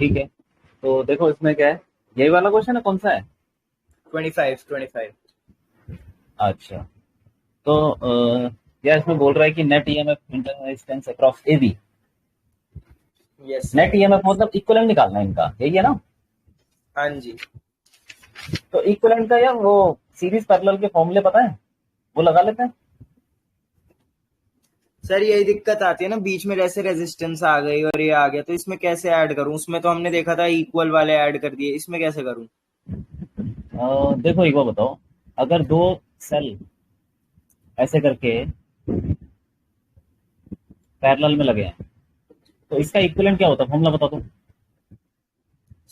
ठीक है, तो देखो इसमें क्या है, यही वाला क्वेश्चन है, कौन सा है? 25 अच्छा, तो यार इसमें बोल रहा है कि net EMF inter resistance across AB. Yes net sir. EMF मतलब इक्विवेलेंट निकालना है इनका, यही है ना? हाँ जी। तो इक्विवेलेंट का यार वो सीरीज पैरेलल के फॉर्मूले पता है, वो लगा लेते हैं। सर यही दिक्कत आती है ना, बीच में जैसे रेजिस्टेंस आ गई और ये आ गया, तो इसमें कैसे ऐड करूं? उसमें तो हमने देखा था इक्वल वाले ऐड कर दिए, इसमें कैसे करूं? देखो एक बार बताओ, अगर दो सेल ऐसे करके पैरेलल में लगे हैं, तो इसका इक्विवेलेंट क्या होता है, फॉर्मूला बता दो।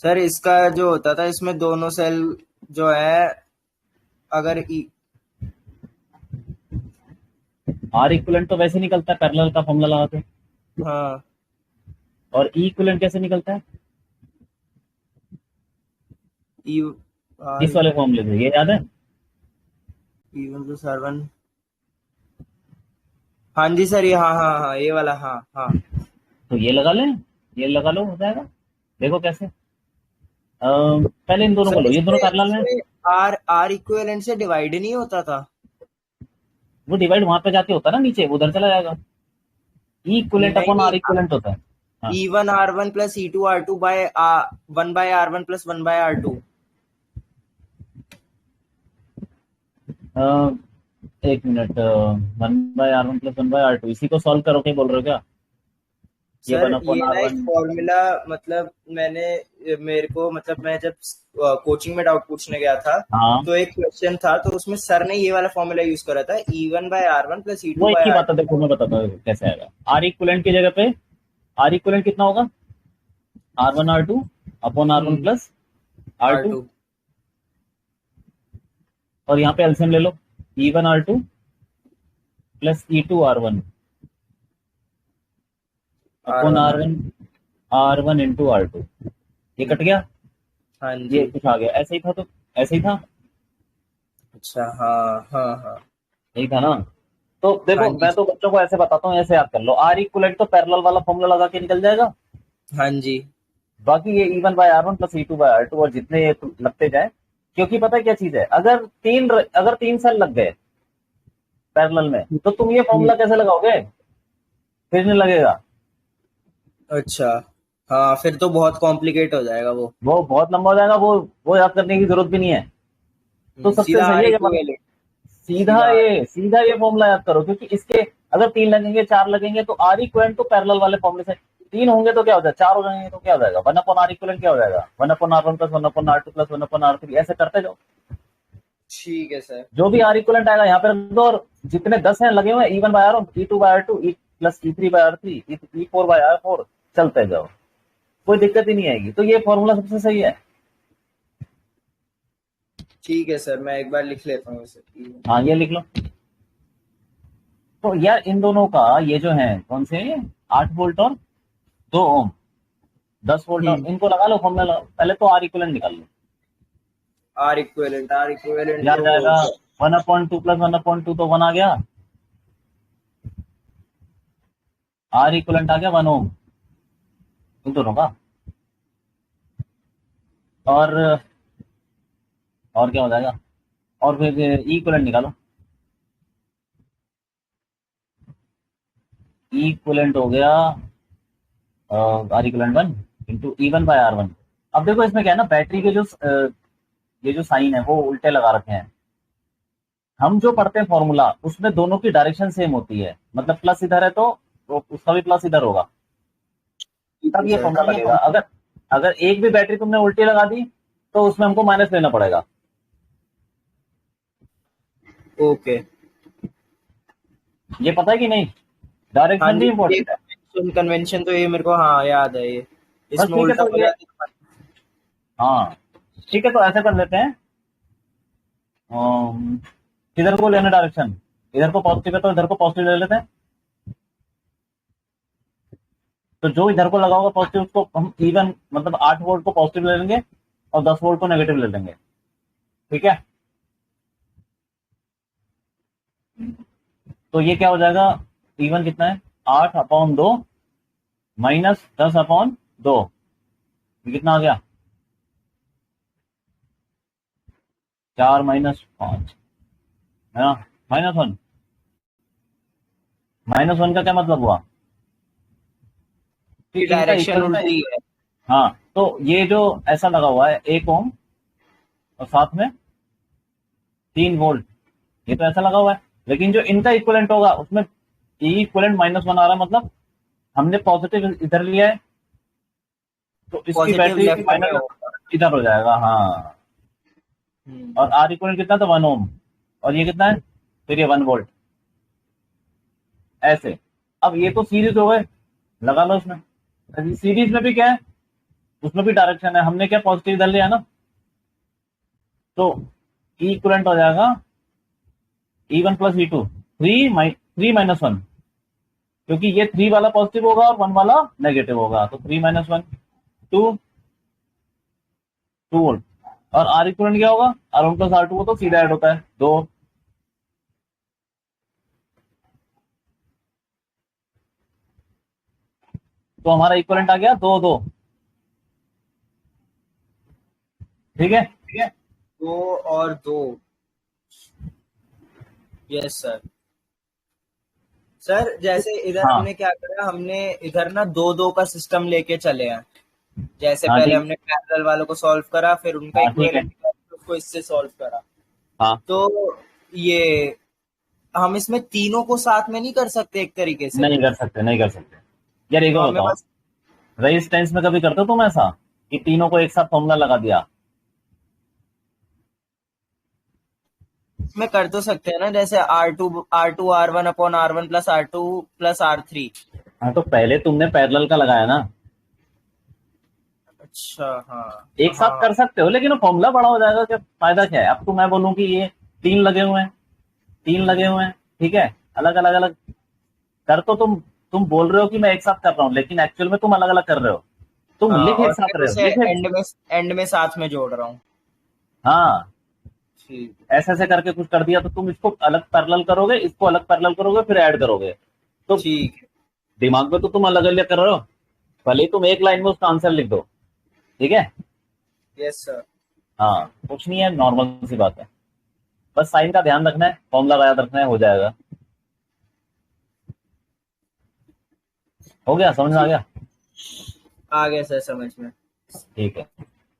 सर इसका जो होता था, इसमें दोनों सेल जो है, अगर आर इक्विवेलेंट तो वैसे निकलता है पैरेलल का फॉर्मूला लगा के, हाँ, और ई इक्विवेलेंट कैसे निकलता है? ई आर इस वाले फॉर्मूले से, ये याद है? E one two sir one. हाँ जी सर, ये हाँ हाँ हाँ, ये वाला, हाँ हाँ। तो ये लगा लें, ये लगा लो, हो जाएगा। देखो कैसे, पहले इन दोनों को सर लो, ये दोनों इसमें पैरेलल में। इसमें आर आर इक्विवेलेंट से डिवाइड नहीं होता था? वो डिवाइड वहां पे जाके होता है ना, नीचे वो उधर चला जाएगा। ई इक्विवेलेंट नहीं अपॉन नहीं, आर इक्विवेलेंट होता है। हाँ, E1 R1 plus E2 R2 bye 1/R1 plus 1/R2। अ, एक मिनट, 1/R1 + 1/R2, इसी को सॉल्व करो के बोल रहे हो क्या? ये सर वन ये अपॉन आर ना एक वन फॉर्मूला, मतलब मेरे को, मतलब मैं जब कोचिंग में डाउट पूछने गया था, हाँ, तो एक क्वेश्चन था, तो उसमें सर ने ये वाला फॉर्मूला यूज करा था, E1/R1 प्लस ई वो टू एक बाई ही आर बात है, देखो मैं बताता हूँ कैसे आएगा। आर इक्विवेलेंट की जगह पे आर इक्विवेलेंट कितना होगा? R1 R2 upon R1 hmm, plus R R2, two और यहाँ पे एलसीएम ले लो, E1 R2 plus E2 R1 R upon one R R one R one into R2। ये कट गया, हाँ ये जी। कुछ आ गया, ऐसे ही था, तो ऐसे ही था, अच्छा, हाँ हाँ हाँ। यही था ना? तो हाँ देखो जी मैं तो सर। बच्चों को ऐसे बताता हूँ, ऐसे याद कर लो, आर इक्वलेंट तो पैरेलल वाला फॉर्मूला लगा के निकल जाएगा। हाँ जी। बाकी ये E1/R1 प्लस E2/R2 और जितने ये लगते जाए, क्योंकि पता है क्या चीज है, अगर तीन सेल लग गए पैरेलल में, तो तुम ये हम्म, फॉर्मूला कैसे लगाओगे? फिर नहीं लगेगा। अच्छा। हाँ, फिर तो बहुत कॉम्प्लिकेट हो जाएगा वो। वो बहुत लंबा हो जाएगा, वो याद करने की जरूरत भी नहीं है। तो सबसे सीधा सही आर है ये, मतलब इक्विवेलेंट। सीधा सीधा आर। ये सीधा ये फॉर्मूला याद करो, क्योंकि इसके अगर तीन लगेंगे, चार लगेंगे, तो आर इक्वलेंट तो पैरेलल वाले फॉर्मूले से, तीन होंगे तो क्या हो जाएगा, चार हो जाएंगे तो क्या हो जाएगा, 1/R इक्वलेंट क्या हो जाएगा, 1/R1 plus 1/R2 plus 1/R3, ऐसे करते जाओ। ठीक है सर। जो भी आर इक्वलेंट आएगा यहाँ पे रख दो, और जितने 10 हैं लगे हुए, E1/R1, E2/R2, E plus E3/R3, E4/R4, चलते जाओ, कोई दिक्कत ही नहीं आएगी। तो ये फॉर्मूला सबसे सही है। ठीक है सर, मैं एक बार लिख लेता हूँ इसे। हाँ, ये लिख लो। तो यार इन दोनों का ये जो है, कौन से हैं ये, 8 वोल्ट और 2 ओम, 10 वोल्ट, और हम्म। इनको लगा लो फॉर्मूला, पहले तो आर इक्वलेंट निकाल लो। आर इक्विवेलेंट ये आ तो जाएगा 1/2 प्लस 1/2, तो 1 आ गया, आर इक्वलेंट आ गया 1 ओम इन दोनों का। और क्या हो जाएगा, और फिर इक्वलेंट निकालो। इक्वलेंट हो गया आर इक्वलेंट 1 × E1/R1। अब देखो इसमें क्या है ना, बैटरी के जो ये जो साइन है वो उल्टे लगा रखे हैं। हम जो पढ़ते हैं फॉर्मूला, उसमें दोनों की डायरेक्शन सेम होती है, मतलब प्लस इधर है तो उसका भी प्लस इधर होगा, ठीक तब है ये सर। फॉर्मूला लगेगा। अगर अगर एक भी बैटरी तुमने उल्टी लगा दी, तो उसमें हमको माइनस लेना पड़ेगा। ओके। ये पता है कि नहीं? हाँ डायरेक्शन भी जी, ये इंपॉर्टेंट है। कन्वेंशन कन्वेंशन तो ये मेरे को, हाँ, याद है ये। बस इसमें ठीक है, उल्टा तो हो ये, जाती है। हाँ ठीक है, तो ऐसा कर लेते हैं, किधर को लेना डायरेक्शन, इधर को पॉजिटिव है तो इधर को पॉजिटिव ले लेते हैं। तो जो इधर को लगा होगा पॉजिटिव, उसको हम इवन, मतलब 8 वोल्ट को पॉजिटिव ले लेंगे, और 10 वोल्ट को नेगेटिव ले लेंगे। ठीक है, तो ये क्या हो जाएगा, इवन कितना है, 8/2 माइनस 10/2, ये कितना आ गया, 4 - 5 है ना, -1। -1 का क्या मतलब हुआ कि की इनका डायरेक्शन इक्वल। उल्टी है। हाँ, तो ये जो ऐसा लगा हुआ है 1 ओम और साथ में 3 वोल्ट, ये तो ऐसा लगा हुआ है, लेकिन जो इनका इक्वलेंट होगा उसमें ई इक्वलेंट -1 आ रहा है, मतलब हमने पॉजिटिव इधर लिया है, तो इसकी पॉजिटिव बैटरी लेफ्ट में माइनस होगा। इधर हो जाएगा। हाँ, और आर इक्वलेंट कितना था, 1 ओम, और ये कितना है, फिर ये 1 वोल्ट, ऐसे। अब ये तो सीरीज हो गए, लगा लो इसमें। सीरीज में भी क्या है, उसमें भी डायरेक्शन है, हमने क्या पॉजिटिव इधर लिया है ना, तो ई इक्वलेंट हो जाएगा E1 + E2, 3 - 1, क्योंकि ये 3 वाला पॉजिटिव होगा और 1 वाला नेगेटिव होगा, तो 3 - 1 2 वोल्ट। और आर इक्वलेंट क्या होगा, R1 + R2, वो तो सीधा ऐड होता है 2। तो हमारा इक्वलेंट आ गया 2 2। ठीक है। 2 और 2। Yes sir. सर जैसे इधर हाँ हमने क्या करा, हमने इधर ना 2 2 का सिस्टम लेके चले हैं। जैसे हाँ पहले ठीक। हमने पैरेलल वालों को सॉल्व करा, फिर उनका हाँ ठीक है। इक्विवेलेंट निकाला, फिर उसको इससे सॉल्व करा। हाँ, तो ये हम इसमें तीनों को साथ में नहीं कर सकते एक तरीके से। नहीं कर सकते, नहीं कर सकते। यार एक तो बात हमें बताओ, बस रेजिस्टेंस में कभी करते हो तुम ऐसा कि तीनों को एक साथ फॉर्मूला लगा दिया। इसमें कर तो सकते हैं ना, जैसे R2 R1/R1 + R2 + R3। हाँ, तो पहले तुमने पैरेलल का लगाया ना, अच्छा हाँ। एक साथ हाँ कर सकते हो, लेकिन वो फॉर्मूला बड़ा हो जाएगा, क्या फायदा क्या है। अब तो मैं बोलूं कि ये 3 लगे हुए हैं, 3 लगे हुए हैं, ठीक है, अलग अलग अलग कर, तो तुम बोल रहे हो कि मैं एक साथ कर रहा हूँ, लेकिन एक्चुअल में तुम अलग अलग कर रहे हो, तुम हाँ, लिख और एक साथ फिर रहे हो, उसे लिखे। एंड में साथ में जोड़ रहा हूँ। हाँ, ठीक। ऐसे ऐसे करके कुछ कर दिया, तो तुम इसको अलग पैरेलल करोगे, इसको अलग पैरेलल करोगे, फिर ऐड करोगे, तो ठीक है। दिमाग में तो तुम अलग अलग कर रहे हो, भले ही तुम एक लाइन में उसका आंसर लिख दो। ठीक है। Yes sir. हाँ, कुछ नहीं है, नॉर्मल सी बात है, बस साइन का ध्यान रखना है, फॉर्मूला याद रखना है, हो जाएगा। हो गया, समझ में आ ठीक। गया। आ गया सर समझ में। ठीक है।